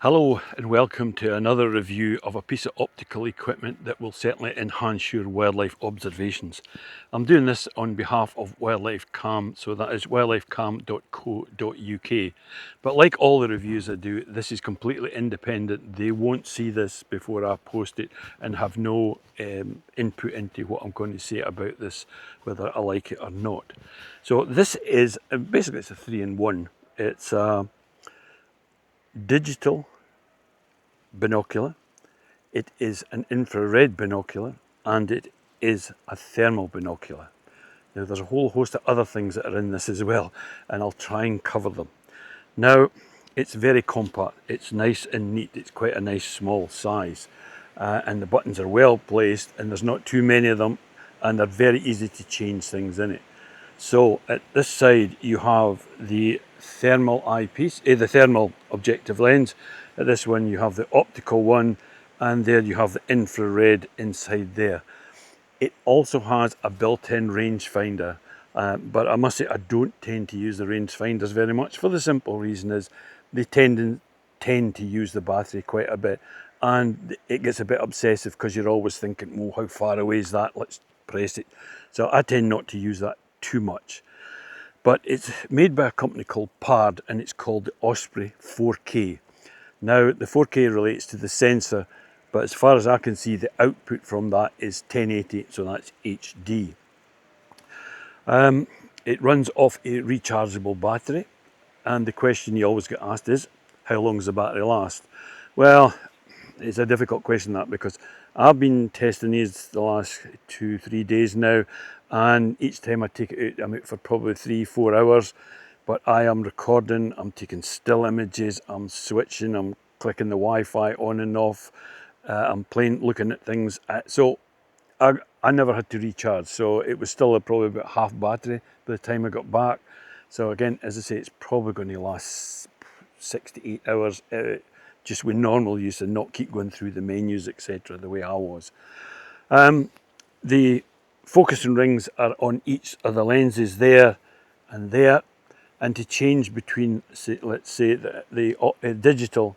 Hello and welcome to another review of a piece of optical equipment that will certainly enhance your wildlife observations. I'm doing this on behalf of Wildlife Cam, so that is wildlifecam.co.uk. But like all the reviews I do, this is completely independent. They won't see this before I post it and have no input into what I'm going to say about this, whether I like it or not. So this is, basically it's a 3-in-1. It's a digital binocular, it is an infrared binocular, and it is a thermal binocular. Now there's a whole host of other things that are in this as well, and I'll try and cover them. Now it's very compact, it's nice and neat, it's quite a nice small size, and the buttons are well placed and there's not too many of them, and they're very easy to change things in it. So at this side you have the thermal eyepiece, the thermal objective lens. At this one you have the optical one, and there you have the infrared inside there. It also has a built-in rangefinder, but I must say I don't tend to use the rangefinders very much, for the simple reason is they tend to use the battery quite a bit, and it gets a bit obsessive because you're always thinking, oh, how far away is that, let's press it. So I tend not to use that too much. But it's made by a company called Pard, and it's called the Osprey 4K. Now the 4K relates to the sensor, but as far as I can see, the output from that is 1080, so that's HD. It runs off a rechargeable battery, and the question you always get asked is, how long does the battery last? Well, it's a difficult question, that, because I've been testing these the last 2-3 days now, and each time I take it out, I'm out for probably 3-4 hours. But I am recording, I'm taking still images, I'm switching, I'm clicking the Wi-Fi on and off, I'm looking at things. So I never had to recharge, so it was still probably about half battery by the time I got back. So again, as I say, it's probably going to last 6 to 8 hours, just with normal use and not keep going through the menus, etc., the way I was. The focusing rings are on each of the lenses there and there. And to change between, let's say, the digital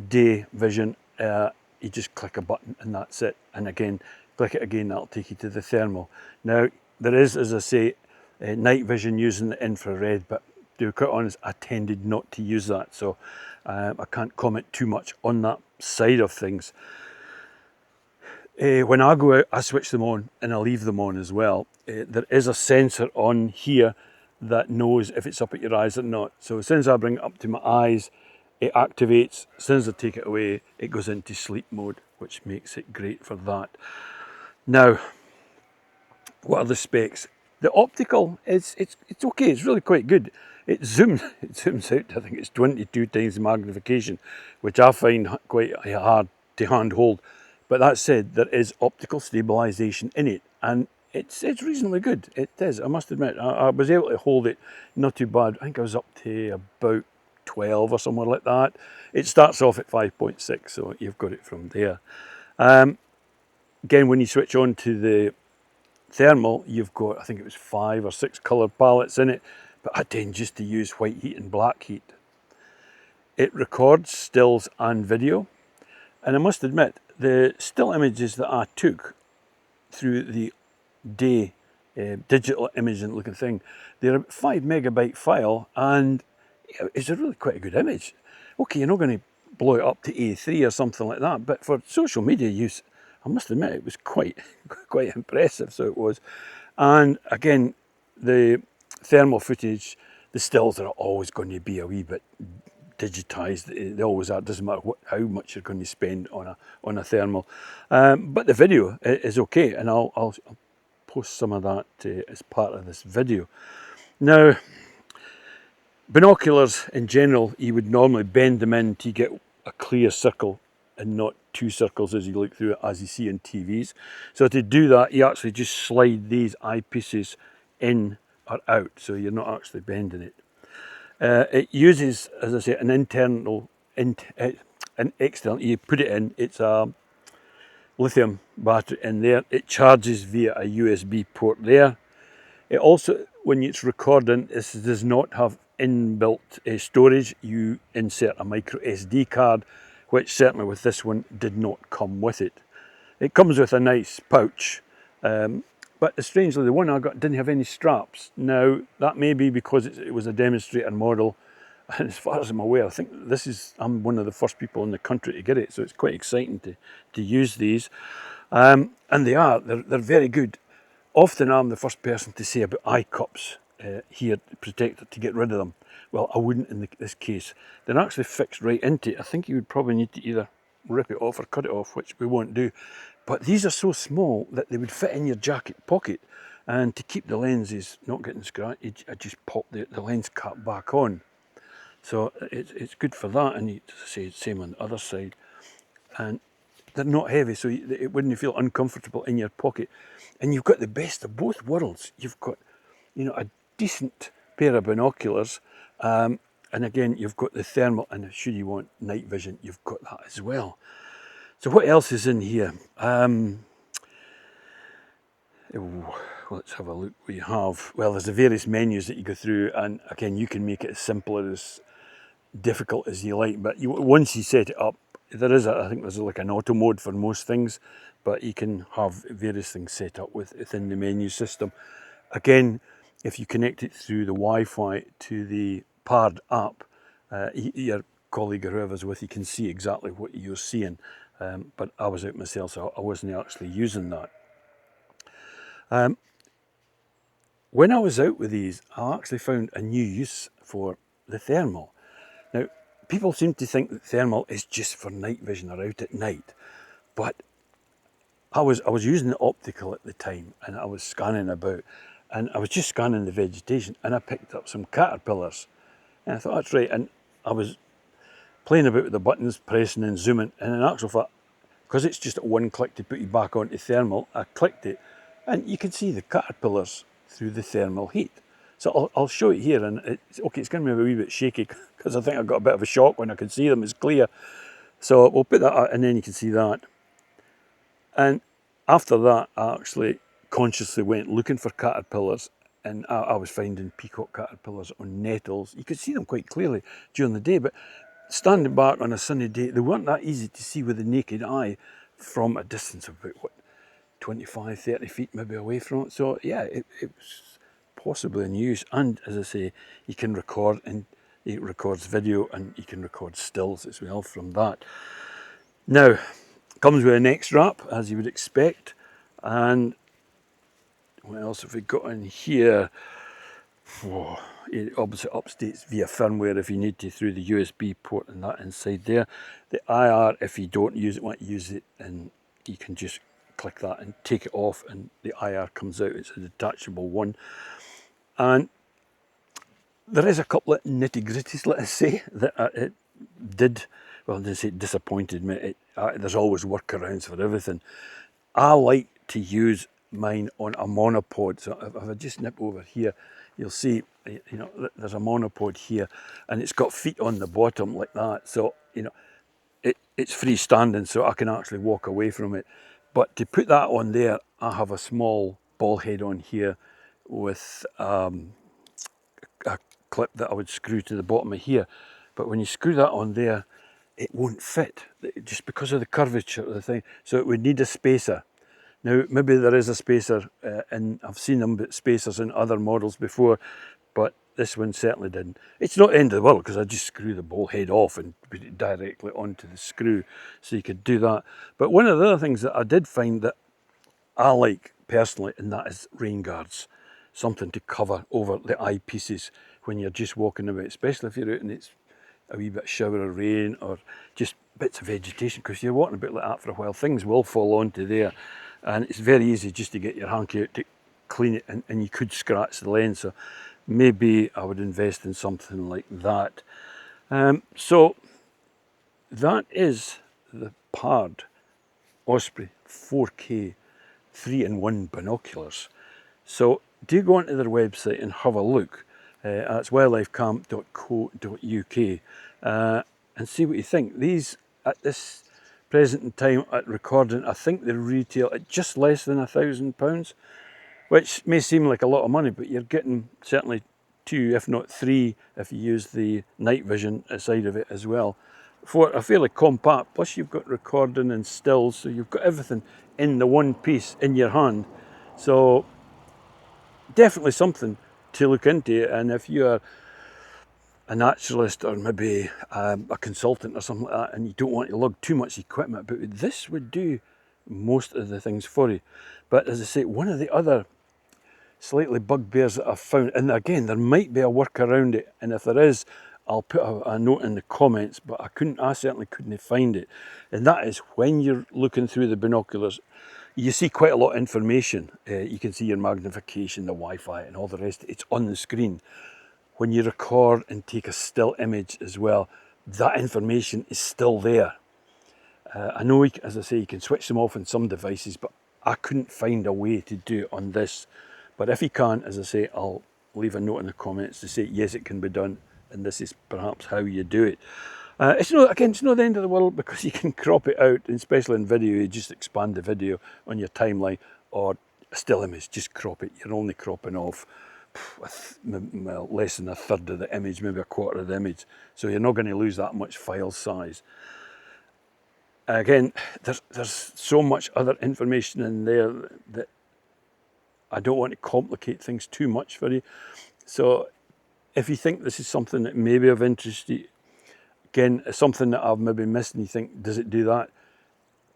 day vision, you just click a button and that's it. And again, click it again, that'll take you to the thermal. Now, there is, as I say, night vision using the infrared, but to be quite honest, I tended not to use that. So I can't comment too much on that side of things. When I go out, I switch them on and I leave them on as well. There is a sensor on here that knows if it's up at your eyes or not. So as soon as I bring it up to my eyes, it activates. As soon as I take it away, it goes into sleep mode, which makes it great for that. Now, what are the specs? The optical is it's okay. It's really quite good. It zooms out to, I think it's 22 times the magnification, which I find quite hard to handhold. But that said, there is optical stabilization in it, and it's reasonably good. It is, I must admit. I was able to hold it not too bad. I think I was up to about 12 or somewhere like that. It starts off at 5.6, so you've got it from there. Again, when you switch on to the thermal, you've got, I think it was 5 or 6 colour palettes in it, but I tend just to use white heat and black heat. It records stills and video, and I must admit, the still images that I took through the day digital imaging looking thing, they're a 5 megabyte file, and it's a really quite a good image. Okay, you're not going to blow it up to A3 or something like that, but for social media use, I must admit it was quite impressive, so it was. And again, the thermal footage, the stills are always going to be a wee bit digitized. They always are. It doesn't matter how much you're going to spend on a thermal, but the video is okay, and I'll post some of that as part of this video. Now, binoculars in general, you would normally bend them in to get a clear circle and not 2 circles as you look through it, as you see on TVs. So to do that, you actually just slide these eyepieces in or out, so you're not actually bending it. It uses, as I say, an external, you put it in, it's a lithium battery in there. It charges via a USB port there. It also, when it's recording, this does not have inbuilt storage. You insert a micro SD card, which certainly with this one did not come with it. It comes with a nice pouch, but strangely the one I got didn't have any straps. Now that may be because it was a demonstrator model, and as far as I'm aware, I think I'm one of the first people in the country to get it, so it's quite exciting to use these. And they're very good. Often I'm the first person to say about eye cups here, protector, to get rid of them. Well, I wouldn't in this case. They're actually fixed right into it. I think you would probably need to either rip it off or cut it off, which we won't do. But these are so small that they would fit in your jacket pocket. And to keep the lenses not getting scratched, I just pop the lens cap back on. So it's good for that. And you say same on the other side. And they're not heavy, so it wouldn't feel uncomfortable in your pocket. And you've got the best of both worlds. You've got, a decent pair of binoculars, and again, you've got the thermal, and should you want night vision, you've got that as well. So what else is in here? Let's have a look. Well, there's the various menus that you go through, and again, you can make it as simple or as difficult as you like, but once you set it up, I think there's like an auto mode for most things, but you can have various things set up within the menu system. Again, if you connect it through the Wi-Fi to the Pard app, your colleague or whoever's with you can see exactly what you're seeing. But I was out myself, so I wasn't actually using that. When I was out with these, I actually found a new use for the thermal. Now, people seem to think that thermal is just for night vision or out at night, but I was using the optical at the time, and I was scanning about, and I was just scanning the vegetation, and I picked up some caterpillars, and I thought, that's right, and I was playing about with the buttons, pressing and zooming, and in actual fact, because it's just one click to put you back onto thermal, I clicked it, and you can see the caterpillars through the thermal heat. So I'll show it here, and it's going to be a wee bit shaky because I think I got a bit of a shock when I could see them as clear. So we'll put that out, and then you can see that. And after that, I actually consciously went looking for caterpillars, and I was finding peacock caterpillars on nettles. You could see them quite clearly during the day, but standing back on a sunny day, they weren't that easy to see with the naked eye from a distance of about, 25, 30 feet maybe away from it. So yeah, it was possibly in use. And as I say, you can record, and it records video, and you can record stills as well from that. Now, comes with a neck strap, as you would expect. And what else have we got in here? It obviously updates via firmware if you need to through the USB port and that inside there. The IR, if you don't want to use it, and you can just click that and take it off, and the IR comes out. It's a detachable one. And there is a couple of nitty-gritties, let us say, that it did, well, I didn't say it disappointed me. There's always workarounds for everything. I like to use mine on a monopod. So if I just nip over here, you'll see, there's a monopod here, and it's got feet on the bottom like that. So, it's freestanding, so I can actually walk away from it. But to put that on there, I have a small ball head on here with a clip that I would screw to the bottom of here. But when you screw that on there, it won't fit, just because of the curvature of the thing. So it would need a spacer. Now, maybe there is a spacer, and I've seen spacers in other models before, but this one certainly didn't. It's not the end of the world, because I just screw the ball head off and put it directly onto the screw, so you could do that. But one of the other things that I did find that I like personally, and that is rain guards. Something to cover over the eyepieces when you're just walking about, especially if you're out and it's a wee bit shower of rain or just bits of vegetation, because you're walking about like that for a while, things will fall onto there, and it's very easy just to get your hanky out to clean it, and you could scratch the lens. So maybe I would invest in something like that. So that is the Pard Osprey 4K 3-in-1 binoculars. So do go onto their website and have a look. It's wildlifecamp.co.uk, and see what you think. These, at this present in time at recording, I think they retail at just less than £1,000, which may seem like a lot of money, but you're getting certainly 2, if not 3, if you use the night vision side of it as well, for a fairly compact. Plus you've got recording and stills, so you've got everything in the one piece in your hand. So definitely something to look into. And if you're a naturalist or maybe a consultant or something like that, and you don't want to lug too much equipment, but this would do most of the things for you. But as I say, one of the other slightly bugbears that I've found, and again, there might be a work around it, and if there is, I'll put a note in the comments, but I certainly couldn't find it. And that is, when you're looking through the binoculars, you see quite a lot of information. You can see your magnification, the Wi-Fi and all the rest. It's on the screen. When you record and take a still image as well, that information is still there. I know, as I say, you can switch them off on some devices, but I couldn't find a way to do it on this. But if you can, as I say, I'll leave a note in the comments to say, yes, it can be done, and this is perhaps how you do it. It's not the end of the world, because you can crop it out, and especially in video, you just expand the video on your timeline, or a still image, just crop it. You're only cropping off well, less than a third of the image, maybe a quarter of the image. So you're not going to lose that much file size. Again, there's so much other information in there that I don't want to complicate things too much for you. So if you think this is something that may be of interest to you, again, it's something that I've maybe missed and you think, does it do that?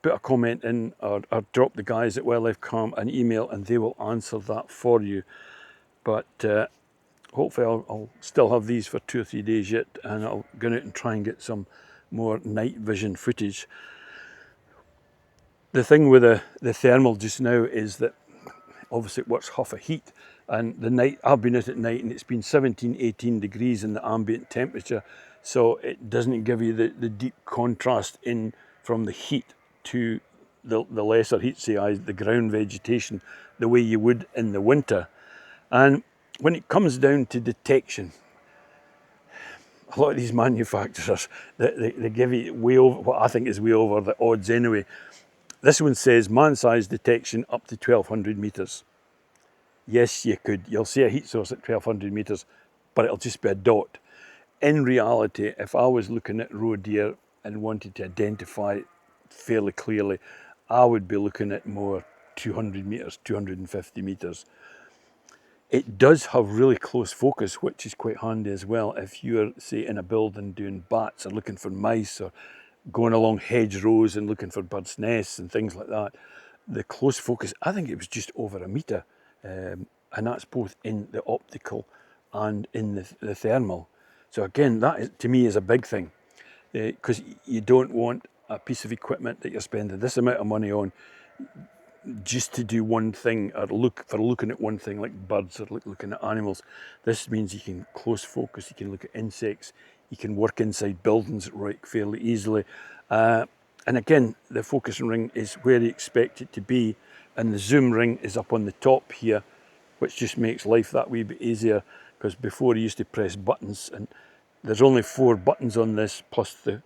Put a comment in, or drop the guys at Wildlife Calm an email, and they will answer that for you. But hopefully I'll still have these for 2 or 3 days yet, and I'll go out and try and get some more night vision footage. The thing with the thermal just now is that obviously it works half a heat, and the night, I've been out at night and it's been 17, 18 degrees in the ambient temperature, so it doesn't give you the deep contrast in from the heat to the lesser heat, say the ground vegetation, the way you would in the winter. And when it comes down to detection, a lot of these manufacturers, they give you way over, what I think is way over the odds anyway. This one says man-sized detection up to 1200 metres. Yes, you'll see a heat source at 1200 metres, but it'll just be a dot. In reality, if I was looking at roe deer and wanted to identify it fairly clearly, I would be looking at more 200 metres, 250 metres. It does have really close focus, which is quite handy as well. If you're, say, in a building doing bats or looking for mice, or going along hedgerows and looking for birds' nests and things like that, the close focus, I think it was just over a metre. And that's both in the optical and in the thermal. So again, that is, to me, is a big thing, because you don't want a piece of equipment that you're spending this amount of money on just to do one thing, or looking at one thing like birds, or looking at animals. This means you can close focus, you can look at insects, you can work inside buildings right fairly easily. And again, the focusing ring is where you expect it to be, and the zoom ring is up on the top here, which just makes life that wee bit easier, because before you used to press buttons, and there's only 4 buttons on this, plus the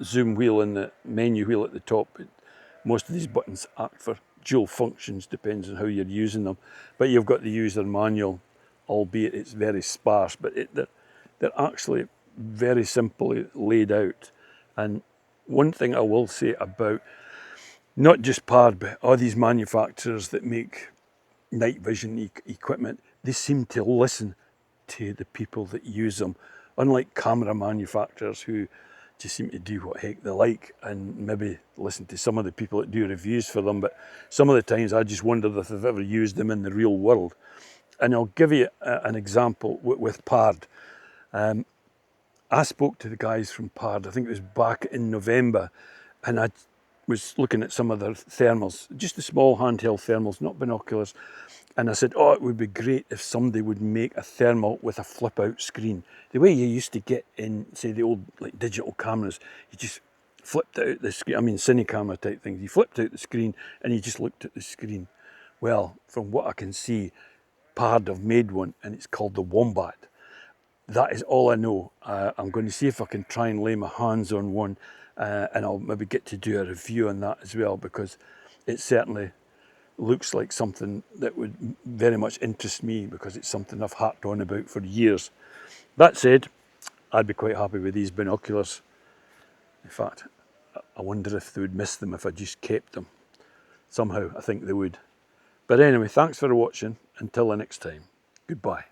zoom wheel and the menu wheel at the top. Most of these buttons act for dual functions, depends on how you're using them. But you've got the user manual, albeit it's very sparse, but they're actually very simply laid out. And one thing I will say about not just Pard, but all these manufacturers that make night vision equipment, they seem to listen to the people that use them. Unlike camera manufacturers who just seem to do what heck they like, and maybe listen to some of the people that do reviews for them, but some of the times I just wondered if they've ever used them in the real world. And I'll give you an example with Pard. I spoke to the guys from Pard, I think it was back in November, and I was looking at some of their thermals, just the small handheld thermals, not binoculars. And I said, oh, it would be great if somebody would make a thermal with a flip out screen. The way you used to get in, say, the old like digital cameras, you just flipped out the screen, I mean cine camera type things. You flipped out the screen and you just looked at the screen. Well, from what I can see, Pard have made one, and it's called the Wombat. That is all I know. I'm going to see if I can try and lay my hands on one, and I'll maybe get to do a review on that as well, because it's certainly looks like something that would very much interest me, because it's something I've harped on about for years. That said, I'd be quite happy with these binoculars. In fact, I wonder if they would miss them if I just kept them. Somehow I think they would. But anyway, thanks for watching. Until the next time, goodbye.